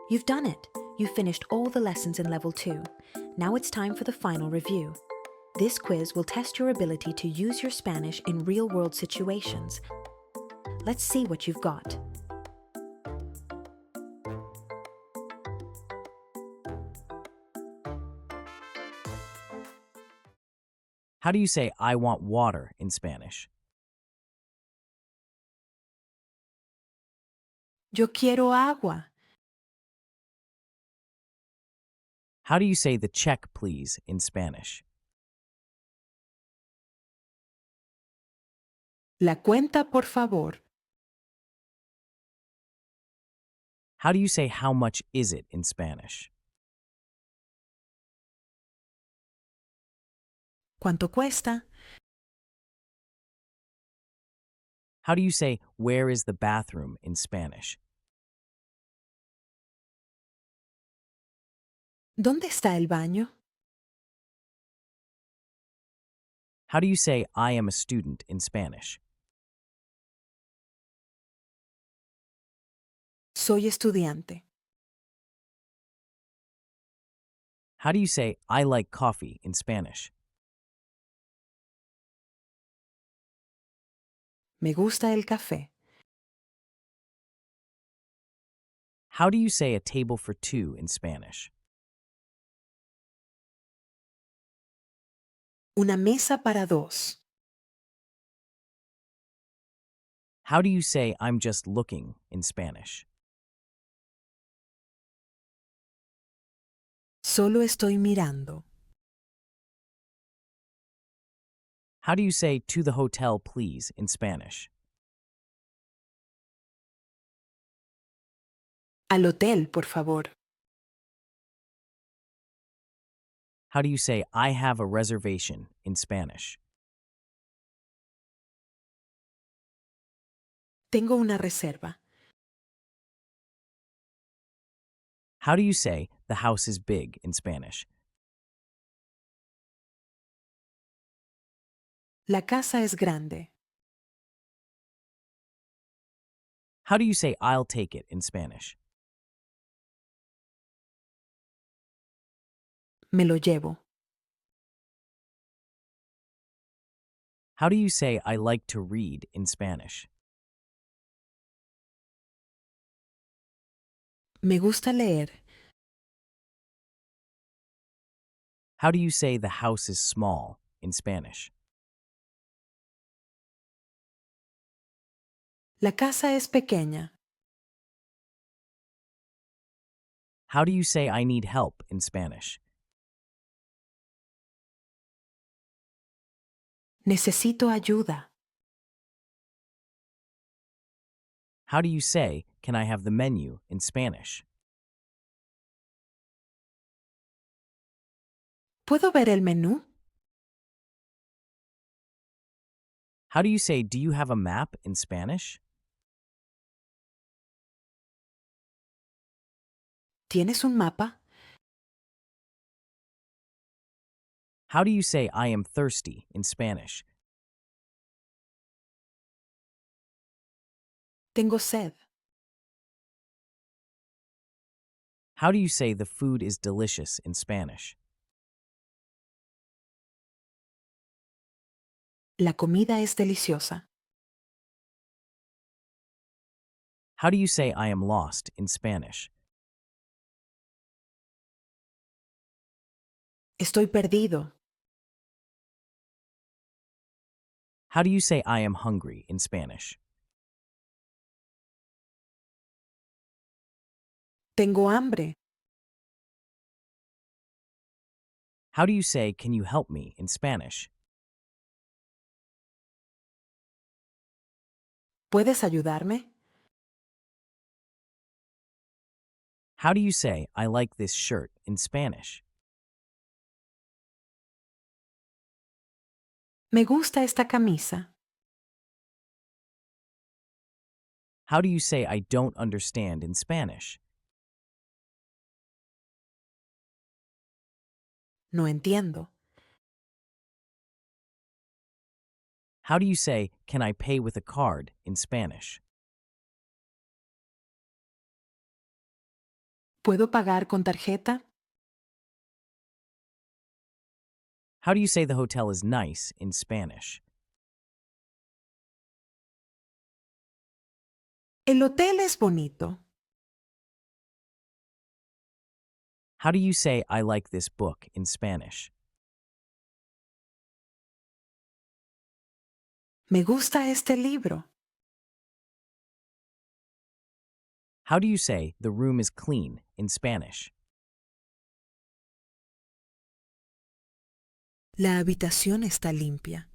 You've done it. You've finished all the lessons in Level 2. Now it's time for the final review. This quiz will test your ability to use your Spanish in real-world situations. Let's see what you've got. How do you say I want water in Spanish? Yo quiero agua. How do you say the check, please, in Spanish? La cuenta, por favor. How do you say how much is it in Spanish? ¿Cuánto cuesta? How do you say where is the bathroom in Spanish? ¿Dónde está el baño? How do you say I am a student in Spanish? Soy estudiante. How do you say I like coffee in Spanish? Me gusta el café. How do you say a table for two in Spanish? Una mesa para dos. How do you say I'm just looking in Spanish? Solo estoy mirando. How do you say to the hotel, please, in Spanish? Al hotel, por favor. How do you say I have a reservation in Spanish? Tengo una reserva. How do you say the house is big in Spanish? La casa es grande. How do you say I'll take it in Spanish? Me lo llevo. How do you say I like to read in Spanish? Me gusta leer. How do you say the house is small in Spanish? La casa es pequeña. How do you say I need help in Spanish? Necesito ayuda. How do you say, can I have the menu in Spanish? ¿Puedo ver el menú? How do you say, do you have a map in Spanish? ¿Tienes un mapa? How do you say I am thirsty in Spanish? Tengo sed. How do you say the food is delicious in Spanish? La comida es deliciosa. How do you say I am lost in Spanish? Estoy perdido. How do you say I am hungry in Spanish? Tengo hambre. How do you say, can you help me in Spanish? ¿Puedes ayudarme? How do you say, I like this shirt in Spanish? Me gusta esta camisa. How do you say, I don't understand in Spanish? No entiendo. How do you say, can I pay with a card in Spanish? ¿Puedo pagar con tarjeta? How do you say the hotel is nice in Spanish? El hotel es bonito. How do you say I like this book in Spanish? Me gusta este libro. How do you say the room is clean in Spanish? La habitación está limpia.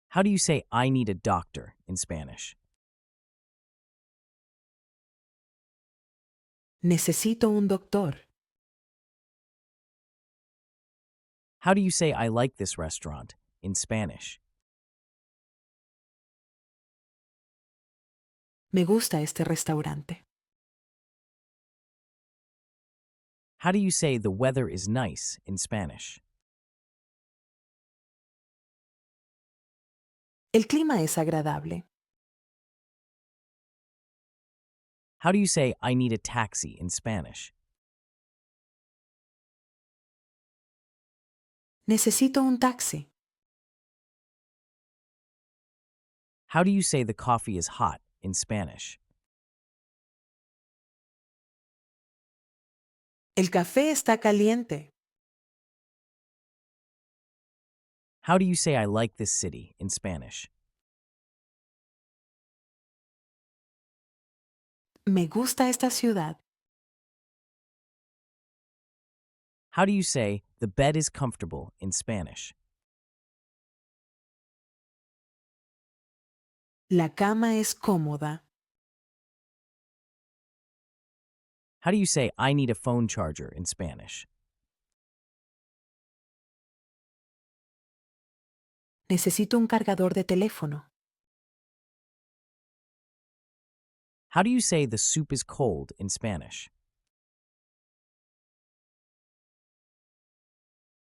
How do you say I need a doctor in Spanish? Necesito un doctor. How do you say I like this restaurant in Spanish? Me gusta este restaurante. How do you say the weather is nice in Spanish? El clima es agradable. How do you say I need a taxi in Spanish? Necesito un taxi. How do you say the coffee is hot in Spanish? El café está caliente. How do you say I like this city in Spanish? Me gusta esta ciudad. How do you say the bed is comfortable in Spanish? La cama es cómoda. How do you say I need a phone charger in Spanish? Necesito un cargador de teléfono. How do you say the soup is cold in Spanish?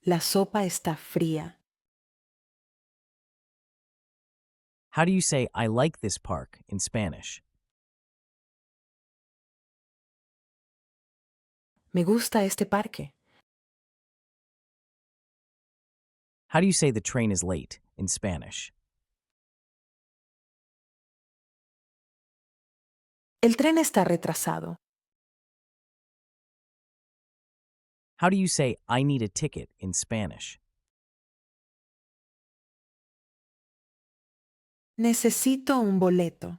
La sopa está fría. How do you say I like this park in Spanish? Me gusta este parque. How do you say the train is late in Spanish? El tren está retrasado. How do you say I need a ticket in Spanish? Necesito un boleto.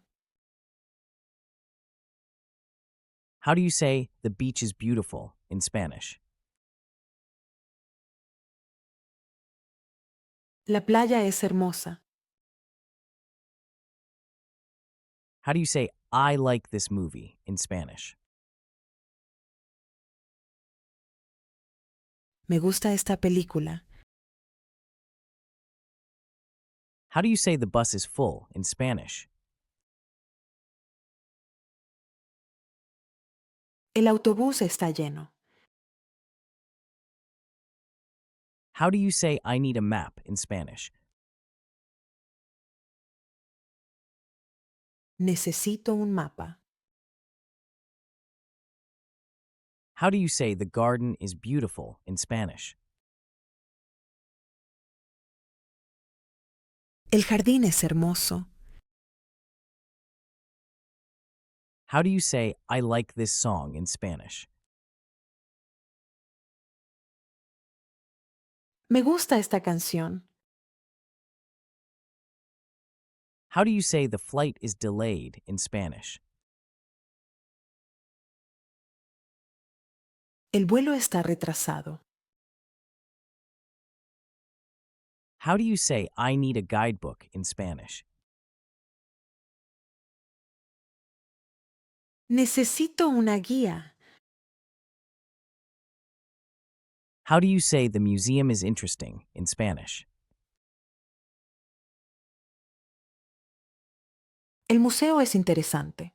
How do you say the beach is beautiful in Spanish? La playa es hermosa. How do you say I like this movie in Spanish? Me gusta esta película. How do you say the bus is full in Spanish? El autobús está lleno. How do you say I need a map in Spanish? Necesito un mapa. How do you say the garden is beautiful in Spanish? El jardín es hermoso. How do you say I like this song in Spanish? Me gusta esta canción. How do you say the flight is delayed in Spanish? El vuelo está retrasado. How do you say I need a guidebook in Spanish? Necesito una guía. How do you say the museum is interesting in Spanish? El museo es interesante.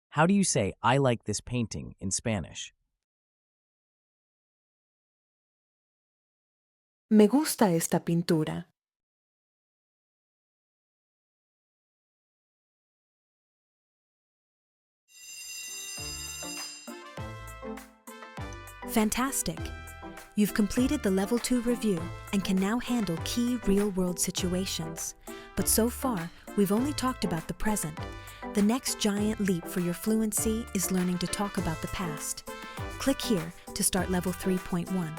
How do you say I like this painting in Spanish? Me gusta esta pintura. Fantastic! You've completed the Level 2 review and can now handle key real-world situations. But so far, we've only talked about the present. The next giant leap for your fluency is learning to talk about the past. Click here to start Level 3.1.